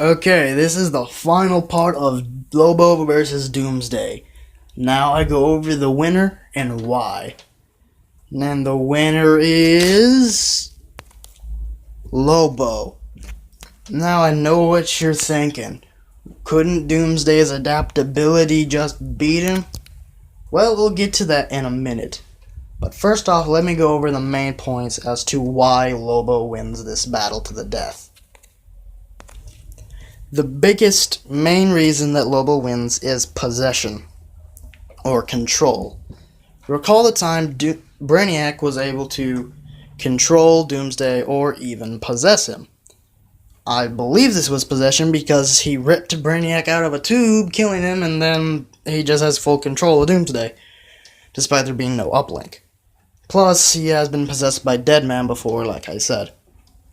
Okay, this is the final part of Lobo versus Doomsday. Now I go over the winner and why. And then the winner is Lobo. Now I know what you're thinking. Couldn't Doomsday's adaptability just beat him? Well, we'll get to that in a minute. But first off, let me go over the main points as to why Lobo wins this battle to the death. The biggest main reason that Lobo wins is possession, or control. Recall the time Brainiac was able to control Doomsday or even possess him. I believe this was possession because he ripped Brainiac out of a tube, killing him, and then he just has full control of Doomsday, despite there being no uplink. Plus, he has been possessed by Deadman before, like I said.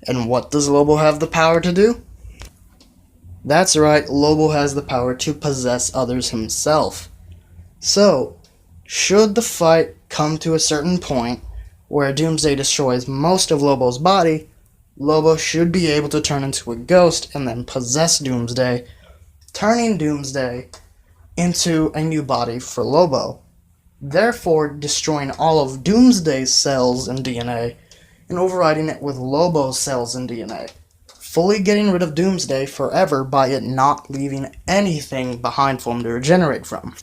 And what does Lobo have the power to do? That's right, Lobo has the power to possess others himself. So, should the fight come to a certain point where Doomsday destroys most of Lobo's body, Lobo should be able to turn into a ghost and then possess Doomsday, turning Doomsday into a new body for Lobo, therefore destroying all of Doomsday's cells and DNA and overriding it with Lobo's cells and DNA, fully getting rid of Doomsday forever by it not leaving anything behind for him to regenerate from.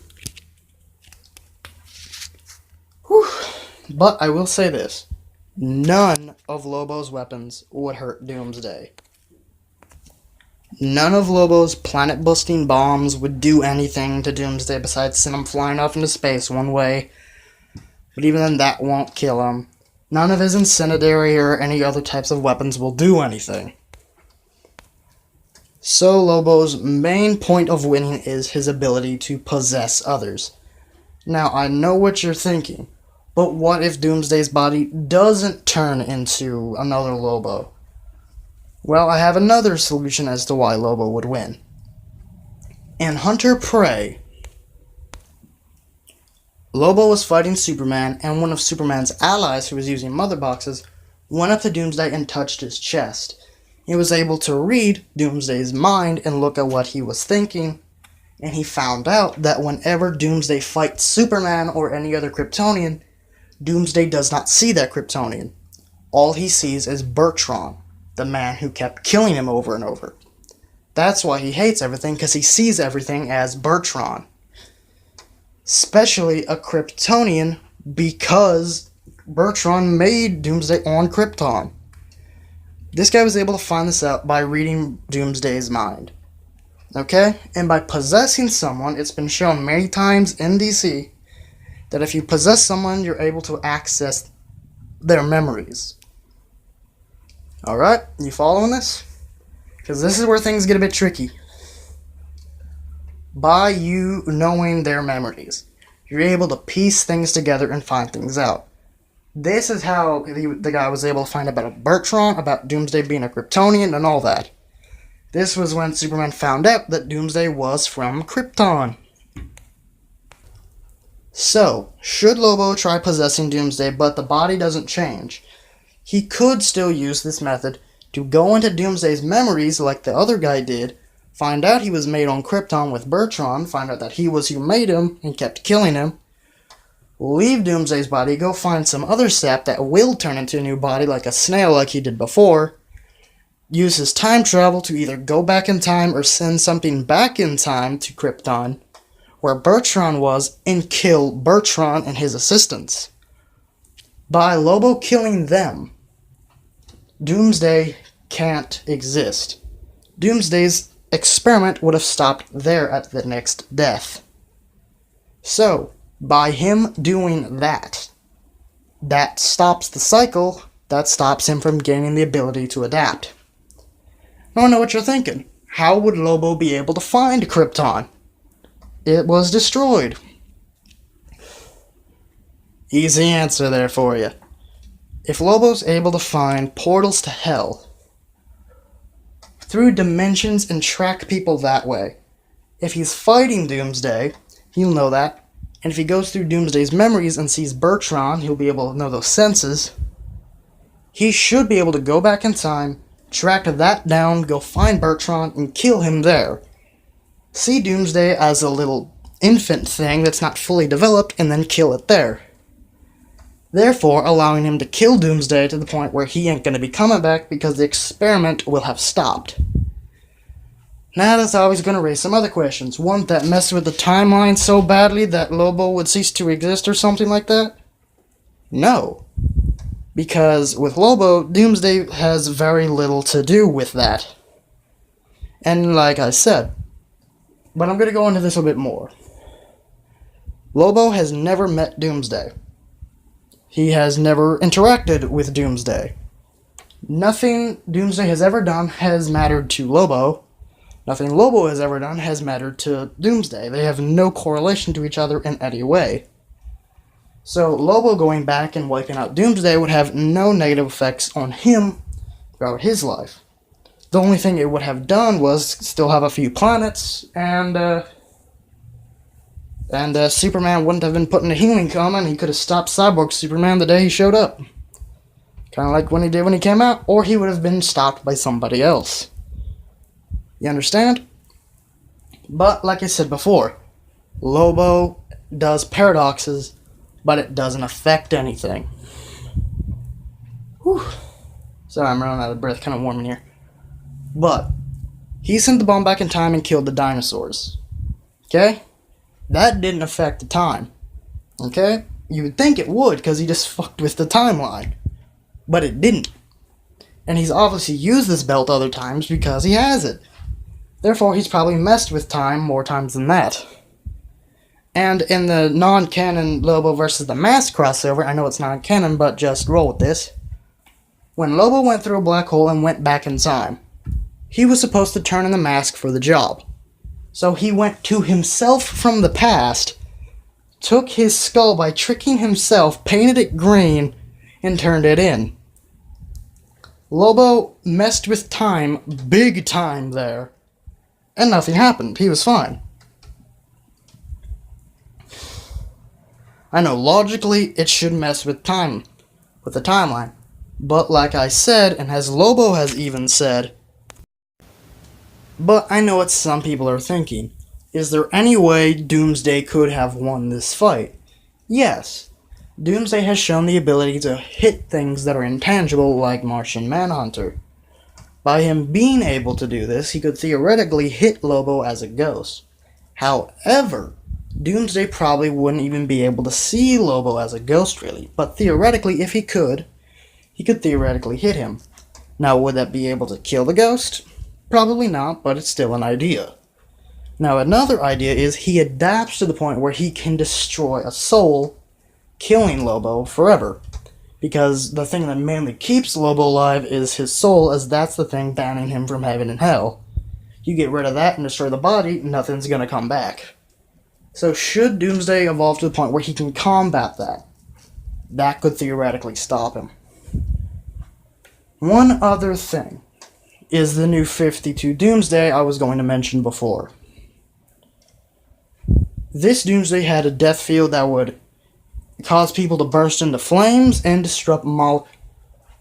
Whew. But I will say this. None of Lobo's weapons would hurt Doomsday. None of Lobo's planet-busting bombs would do anything to Doomsday besides send him flying off into space one way. But even then, that won't kill him. None of his incendiary or any other types of weapons will do anything. So Lobo's main point of winning is his ability to possess others. Now, I know what you're thinking. But what if Doomsday's body doesn't turn into another Lobo? Well, I have another solution as to why Lobo would win. In Hunter Prey, Lobo was fighting Superman, and one of Superman's allies, who was using mother boxes, went up to Doomsday and touched his chest. He was able to read Doomsday's mind and look at what he was thinking, and he found out that whenever Doomsday fights Superman or any other Kryptonian, Doomsday does not see that Kryptonian. All he sees is Bertron, the man who kept killing him over and over. That's why he hates everything, because he sees everything as Bertron. Especially a Kryptonian, because Bertron made Doomsday on Krypton. This guy was able to find this out by reading Doomsday's mind. Okay? And by possessing someone, it's been shown many times in DC that if you possess someone, you're able to access their memories. Alright, you following this? Because this is where things get a bit tricky. By you knowing their memories, you're able to piece things together and find things out. This is how the guy was able to find out about Bertron, about Doomsday being a Kryptonian, and all that. This was when Superman found out that Doomsday was from Krypton. So, should Lobo try possessing Doomsday but the body doesn't change, he could still use this method to go into Doomsday's memories like the other guy did, find out he was made on Krypton with Bertron, find out that he was who made him and kept killing him, leave Doomsday's body, go find some other sap that will turn into a new body like a snail like he did before, use his time travel to either go back in time or send something back in time to Krypton, where Bertron was, and kill Bertron and his assistants. By Lobo killing them, Doomsday can't exist. Doomsday's experiment would have stopped there at the next death. So, by him doing that, that stops the cycle, that stops him from gaining the ability to adapt. Now I know what you're thinking. How would Lobo be able to find Krypton? It was destroyed. Easy answer there for you. If Lobo's able to find portals to hell through dimensions and track people that way, if he's fighting Doomsday, he'll know that. And if he goes through Doomsday's memories and sees Bertron, he'll be able to know those senses. He should be able to go back in time, track that down, go find Bertrand, and kill him there. See Doomsday as a little infant thing that's not fully developed, and then kill it there. Therefore, allowing him to kill Doomsday to the point where he ain't gonna be coming back because the experiment will have stopped. Now that's always gonna raise some other questions. One that messed with the timeline so badly that Lobo would cease to exist or something like that? No. Because with Lobo, Doomsday has very little to do with that. And like I said, but I'm gonna go into this a bit more. Lobo has never met Doomsday. He has never interacted with Doomsday. Nothing Doomsday has ever done has mattered to Lobo. Nothing Lobo has ever done has mattered to Doomsday. They have no correlation to each other in any way. So Lobo going back and wiping out Doomsday would have no negative effects on him throughout his life. The only thing it would have done was still have a few planets, and Superman wouldn't have been put in a healing coma, and he could have stopped Cyborg Superman the day he showed up. Kind of like when he did when he came out, or he would have been stopped by somebody else. You understand? But, like I said before, Lobo does paradoxes, but it doesn't affect anything. Whew. Sorry, I'm running out of breath, kind of warm in here. But, he sent the bomb back in time and killed the dinosaurs. Okay? That didn't affect the time. Okay? You would think it would, because he just fucked with the timeline. But it didn't. And he's obviously used this belt other times because he has it. Therefore, he's probably messed with time more times than that. And in the non-canon Lobo versus the Mask crossover, I know it's non-canon, but just roll with this. When Lobo went through a black hole and went back in time, he was supposed to turn in the mask for the job. So he went to himself from the past, took his skull by tricking himself, painted it green, and turned it in. Lobo messed with time, big time there, and nothing happened. He was fine. I know, logically, it should mess with time, with the timeline. But like I said, and as Lobo has even said, but I know what some people are thinking. Is there any way Doomsday could have won this fight? Yes. Doomsday has shown the ability to hit things that are intangible, like Martian Manhunter. By him being able to do this, he could theoretically hit Lobo as a ghost. However, Doomsday probably wouldn't even be able to see Lobo as a ghost, really. But theoretically, if he could theoretically hit him. Now, would that be able to kill the ghost? Probably not, but it's still an idea. Now, another idea is he adapts to the point where he can destroy a soul, killing Lobo forever. Because the thing that mainly keeps Lobo alive is his soul, as that's the thing banning him from heaven and hell. You get rid of that and destroy the body, nothing's gonna come back. So should Doomsday evolve to the point where he can combat that, that could theoretically stop him. One other thing is the new 52 Doomsday I was going to mention before. This Doomsday had a death field that would cause people to burst into flames and disrupt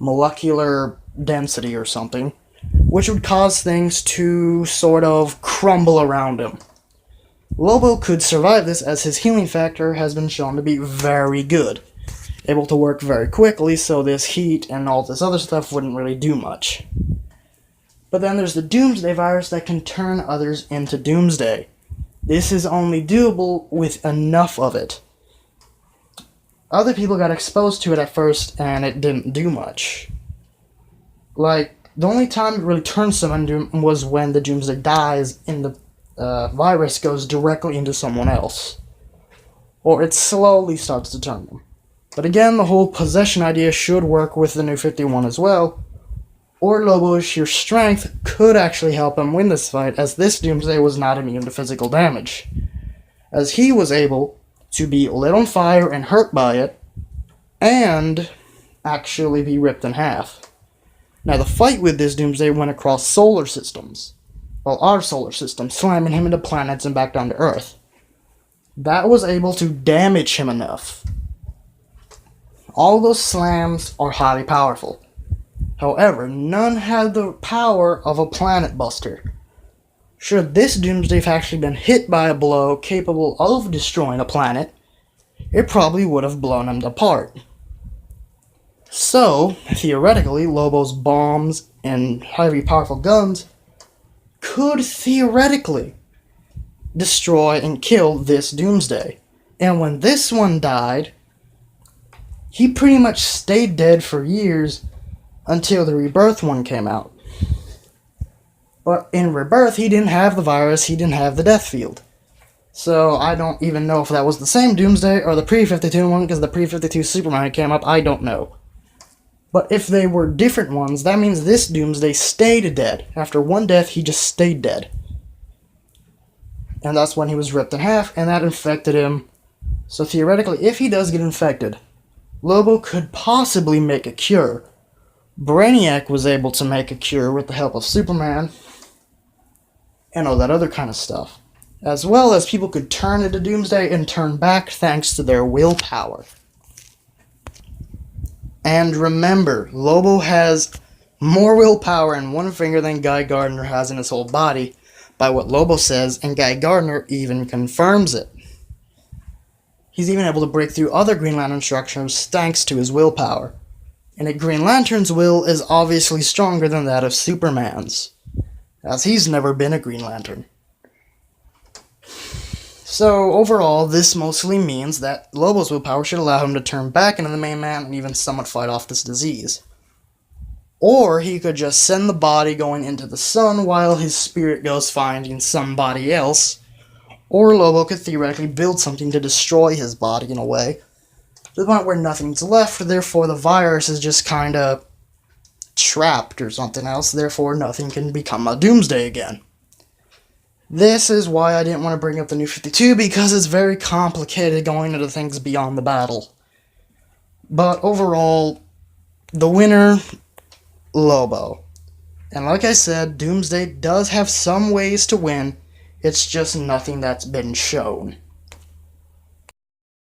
molecular density or something, which would cause things to sort of crumble around him. Lobo could survive this as his healing factor has been shown to be very good, able to work very quickly, so this heat and all this other stuff wouldn't really do much. But then there's the Doomsday virus that can turn others into Doomsday. This is only doable with enough of it. Other people got exposed to it at first, and it didn't do much. Like, the only time it really turned someone into was when the Doomsday dies and the virus goes directly into someone else. Or it slowly starts to turn them. But again, the whole possession idea should work with the new 51 as well. Or Lobo's sheer strength could actually help him win this fight, as this Doomsday was not immune to physical damage, as he was able to be lit on fire and hurt by it, and actually be ripped in half. Now, the fight with this Doomsday went across solar systems. Well, our solar system, slamming him into planets and back down to Earth. That was able to damage him enough. All those slams are highly powerful. However, none had the power of a planet buster. Should this Doomsday have actually been hit by a blow capable of destroying a planet, it probably would have blown him apart. So, theoretically, Lobo's bombs and highly powerful guns could theoretically destroy and kill this Doomsday. And when this one died, he pretty much stayed dead for years until the Rebirth one came out. But in Rebirth, he didn't have the virus, he didn't have the death field. So I don't even know if that was the same Doomsday or the pre-52 one, because the pre-52 Superman came up, I don't know. But if they were different ones, that means this Doomsday stayed dead. After one death, he just stayed dead. And that's when he was ripped in half, and that infected him. So theoretically, if he does get infected, Lobo could possibly make a cure. Brainiac was able to make a cure with the help of Superman, and all that other kind of stuff. As well as people could turn into Doomsday and turn back thanks to their willpower. And remember, Lobo has more willpower in one finger than Guy Gardner has in his whole body, by what Lobo says, and Guy Gardner even confirms it. He's even able to break through other Green Lantern structures thanks to his willpower. And a Green Lantern's will is obviously stronger than that of Superman's, as he's never been a Green Lantern. So, overall, this mostly means that Lobo's willpower should allow him to turn back into the main man and even somewhat fight off this disease. Or he could just send the body going into the sun while his spirit goes finding somebody else. Or Lobo could theoretically build something to destroy his body in a way, to the point where nothing's left, therefore the virus is just kinda trapped or something else, therefore nothing can become a Doomsday again. This is why I didn't want to bring up the New 52, because it's very complicated going into things beyond the battle. But overall, the winner, Lobo. And like I said, Doomsday does have some ways to win, it's just nothing that's been shown.